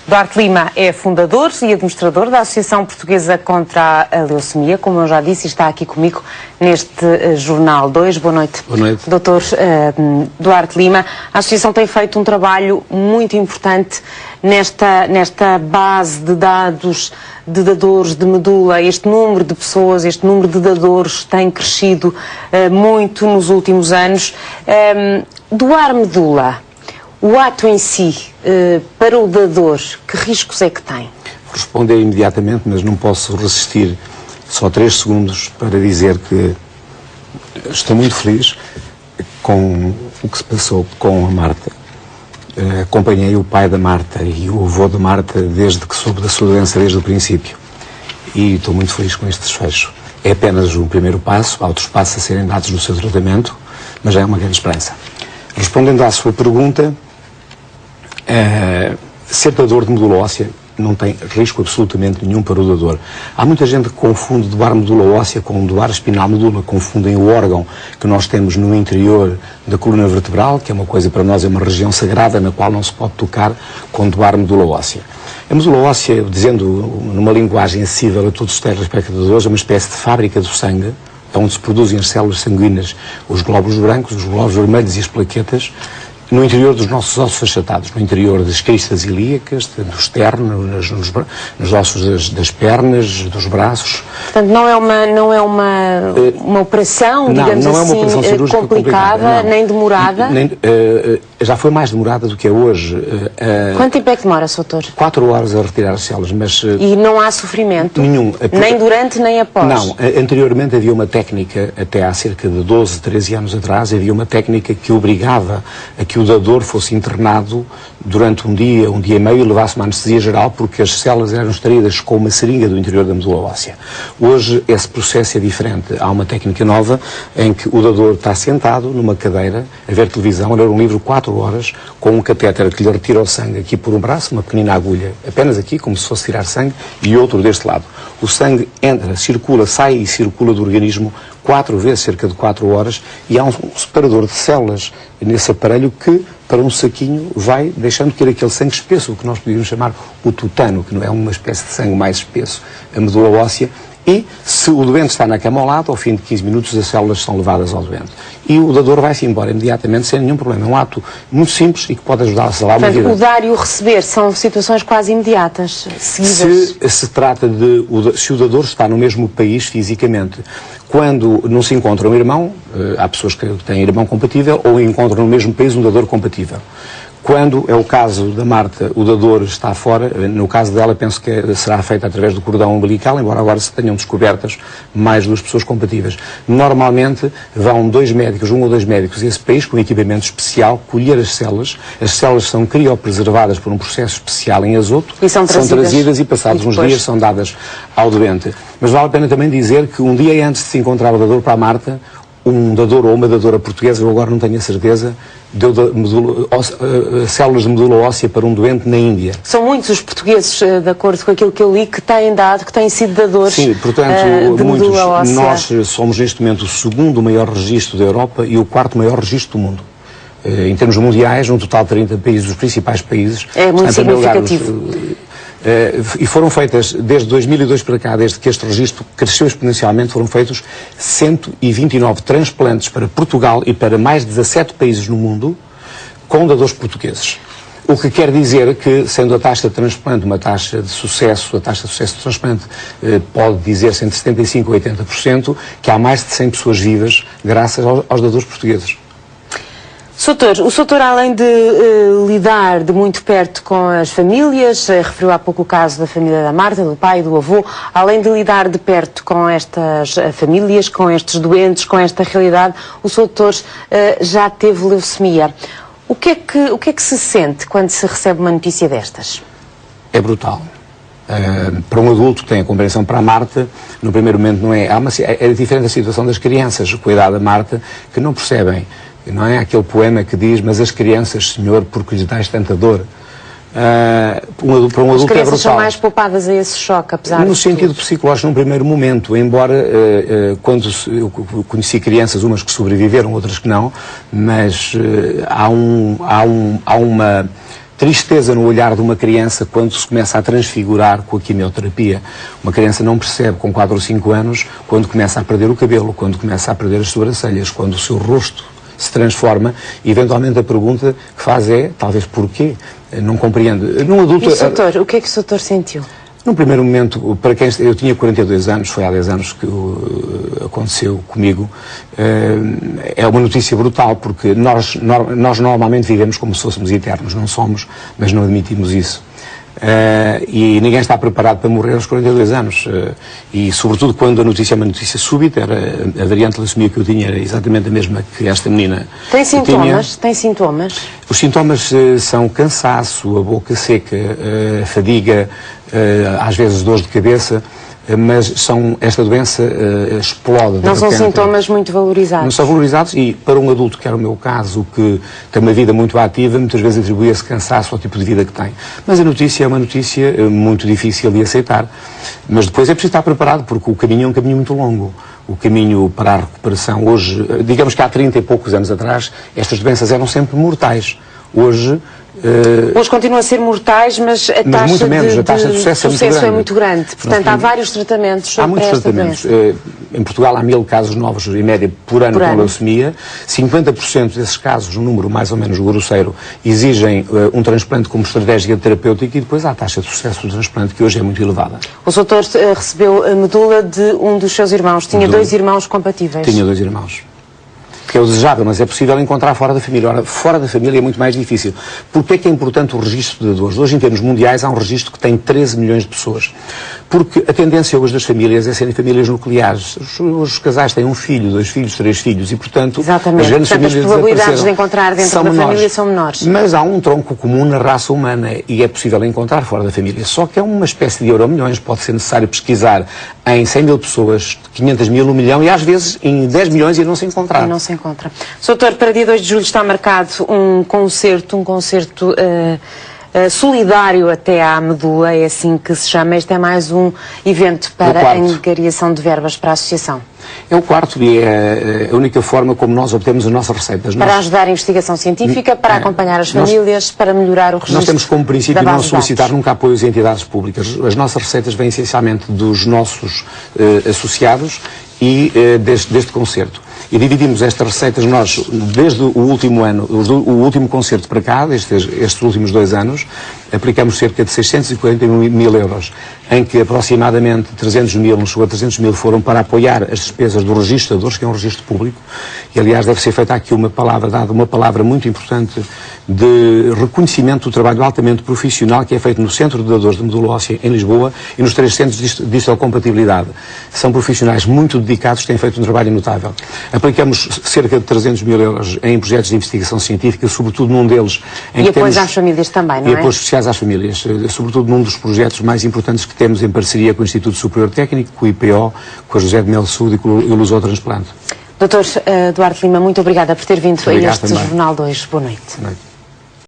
Duarte Lima é fundador e administrador da Associação Portuguesa contra a Leucemia, como eu já disse, e está aqui comigo neste Jornal 2. Boa noite. Boa noite. Dr. Duarte Lima. A Associação tem feito um trabalho muito importante nesta base de dados de dadores de medula. Este número de pessoas, este número de dadores tem crescido muito nos últimos anos. Doar medula, o ato em si, para o dador, que riscos é que tem? Vou responder imediatamente, mas não posso resistir só 3 segundos para dizer que estou muito feliz com o que se passou com a Marta. Acompanhei o pai da Marta e o avô da Marta desde que soube da sua doença, desde o princípio. E estou muito feliz com este desfecho. É apenas um primeiro passo, há outros passos a serem dados no seu tratamento, mas já é uma grande esperança. Respondendo à sua pergunta, ser dador de medula óssea não tem risco absolutamente nenhum para o dador. Há muita gente que confunde doar medula óssea com doar espinal medula, confundem o órgão que nós temos no interior da coluna vertebral, que é uma coisa para nós, é uma região sagrada na qual não se pode tocar, com doar medula óssea. A medula óssea, dizendo numa linguagem acessível a todos os telespectadores, é uma espécie de fábrica do sangue, onde se produzem as células sanguíneas, os glóbulos brancos, os glóbulos vermelhos e as plaquetas, no interior dos nossos ossos achatados, no interior das cristas ilíacas, do externo, nos ossos das pernas, dos braços. Portanto, não é uma operação, digamos não é uma operação assim, cirúrgica complicada, nem demorada? Já foi mais demorada do que é hoje. Quanto tempo é que demora, Sr. Doutor? 4 horas a retirar as células, mas... E não há sofrimento? Nenhum. Nem durante, nem após? Não. Anteriormente havia uma técnica, até há cerca de 12, 13 anos atrás, havia uma técnica que obrigava a que o dador fosse internado durante um dia e meio e levasse uma anestesia geral, porque as células eram extraídas com uma seringa do interior da medula óssea. Hoje esse processo é diferente. Há uma técnica nova em que o dador está sentado numa cadeira a ver televisão, a ler um livro 4 horas, com um catéter que lhe retira o sangue aqui por um braço, uma pequenina agulha, apenas aqui, como se fosse tirar sangue, e outro deste lado. O sangue entra, circula, sai e circula do organismo 4 vezes, cerca de 4 horas, e há um separador de células nesse aparelho que, para um saquinho, vai deixando que aquele sangue espesso, o que nós podíamos chamar o tutano, que não é uma espécie de sangue mais espesso, a medula óssea, e se o doente está na cama ao lado, ao fim de 15 minutos as células são levadas ao doente. E o dador vai-se embora imediatamente sem nenhum problema. É um ato muito simples e que pode ajudar a salvar uma vida. O dar e o receber são situações quase imediatas, seguidas. Se trata de... Se o dador está no mesmo país fisicamente, quando não se encontra um irmão, há pessoas que têm irmão compatível, ou encontram no mesmo país um dador compatível. Quando é o caso da Marta, o dador está fora, no caso dela penso que será feito através do cordão umbilical, embora agora se tenham descobertas mais 2 pessoas compatíveis. Normalmente vão 2 médicos, 1 ou 2 médicos, esse país com equipamento especial, colher as células são criopreservadas por um processo especial em azoto, e são trazidas e passados uns dias são dadas ao doente. Mas vale a pena também dizer que um dia antes de se encontrar o dador para a Marta, um dador ou uma dadora portuguesa, eu agora não tenho a certeza, deu células de medula óssea para um doente na Índia. São muitos os portugueses, de acordo com aquilo que eu li, que têm sido dadores. Sim, portanto, de muitos. Medula óssea. Nós somos neste momento o 2º maior registro da Europa e o 4º maior registro do mundo. Em termos mundiais, um total de 30 países, os principais países. É muito significativo. E foram feitas, desde 2002 para cá, desde que este registro cresceu exponencialmente, foram feitos 129 transplantes para Portugal e para mais de 17 países no mundo, com dadores portugueses. O que quer dizer que, sendo a taxa de transplante uma taxa de sucesso, a taxa de sucesso do transplante pode dizer-se entre 75% e 80%, que há mais de 100 pessoas vivas graças aos dadores portugueses. O Soutor, além de lidar de muito perto com as famílias, referiu há pouco o caso da família da Marta, do pai e do avô, além de lidar de perto com estas famílias, com estes doentes, com esta realidade, o Soutor já teve leucemia. O que é que se sente quando se recebe uma notícia destas? É brutal. Para um adulto que tem a compreensão para a Marta, no primeiro momento não é... É diferente a situação das crianças, com a idade da Marta, que não percebem. Não é aquele poema que diz, mas as crianças, Senhor, porque lhes dás tanta dor. Para um adulto é brutal. As crianças são mais poupadas a esse choque, apesar de... No sentido psicológico, num primeiro momento, embora quando eu conheci crianças, umas que sobreviveram, outras que não, mas há uma tristeza no olhar de uma criança quando se começa a transfigurar com a quimioterapia. Uma criança não percebe com 4 ou 5 anos quando começa a perder o cabelo, quando começa a perder as sobrancelhas, quando o seu rosto se transforma e eventualmente a pergunta que faz é, talvez porquê? Não compreende. Num adulto, e o doutor, o que é que o doutor sentiu? Num primeiro momento, para quem eu tinha 42 anos, foi há 10 anos que aconteceu comigo, é uma notícia brutal, porque nós normalmente vivemos como se fôssemos eternos, não somos, mas não admitimos isso. E ninguém está preparado para morrer aos 42 anos. E sobretudo quando a notícia é uma notícia súbita, a variante de leucemia que eu tinha era exatamente a mesma que esta menina. Tem sintomas? Tem sintomas? Os sintomas são cansaço, a boca seca, fadiga, às vezes dores de cabeça, mas esta doença explode. Não são sintomas muito valorizados. Não são valorizados e para um adulto, que era o meu caso, que tem uma vida muito ativa, muitas vezes atribui esse cansaço ao tipo de vida que tem. Mas a notícia é uma notícia muito difícil de aceitar. Mas depois é preciso estar preparado, porque o caminho é um caminho muito longo. O caminho para a recuperação hoje, digamos que há 30 e poucos anos atrás, estas doenças eram sempre mortais. Hoje continuam a ser mortais, mas a taxa de sucesso é muito grande. Portanto, há vários tratamentos para esta doença. Em Portugal há 1000 casos novos, em média, por ano com leucemia. 50% desses casos, um número mais ou menos grosseiro, exigem um transplante como estratégia terapêutica e depois há a taxa de sucesso do transplante, que hoje é muito elevada. O doutor recebeu a medula de um dos seus irmãos. Tinha 2 irmãos compatíveis. Tinha 2 irmãos. Que é o desejável, mas é possível encontrar fora da família. Ora, fora da família é muito mais difícil. Porquê é que é importante o registro de dadores? Hoje, em termos mundiais, há um registro que tem 13 milhões de pessoas. Porque a tendência hoje das famílias é serem famílias nucleares. Os casais têm 1 filho, 2 filhos, 3 filhos e, portanto, exatamente. As grandes famílias as probabilidades de encontrar dentro da família são menores. Mas há um tronco comum na raça humana e é possível encontrar fora da família. Só que é uma espécie de euro-milhões. Pode ser necessário pesquisar em 100 mil pessoas, 500 mil, 1 milhão e às vezes em 10 milhões e não se encontrar. E não se encontra. Doutor, para dia 2 de julho está marcado um concerto solidário até à medula, é assim que se chama. Este é mais um evento para a angariação de verbas para a associação. É o quarto e é a única forma como nós obtemos as nossas receitas. Para ajudar a investigação científica, para acompanhar as famílias, para melhorar o registro. Nós temos como princípio não solicitar nunca apoios a entidades públicas. As nossas receitas vêm essencialmente dos nossos associados e deste concerto. E dividimos estas receitas, nós, desde o último ano, o último concerto para cá, estes últimos 2 anos, aplicamos cerca de 641 mil euros, em que aproximadamente 300 mil, não chegou a 300 mil, foram para apoiar as despesas do registro de dadores, que é um registro público, e aliás deve ser feita aqui dada uma palavra muito importante de reconhecimento do trabalho altamente profissional que é feito no Centro de Dadores de Medula Óssea, em Lisboa, e nos 3 centros de histocompatibilidade. São profissionais muito dedicados que têm feito um trabalho notável. Aplicamos cerca de 300 mil euros em projetos de investigação científica, sobretudo num deles... E apoios às famílias também, não é? E apoios especiais às famílias, sobretudo num dos projetos mais importantes que temos em parceria com o Instituto Superior Técnico, com o IPO, com a José de Mel Sul e com o Lusotransplante. Doutor Duarte Lima, muito obrigada por ter vindo a este Jornal 2. Boa noite. Boa noite.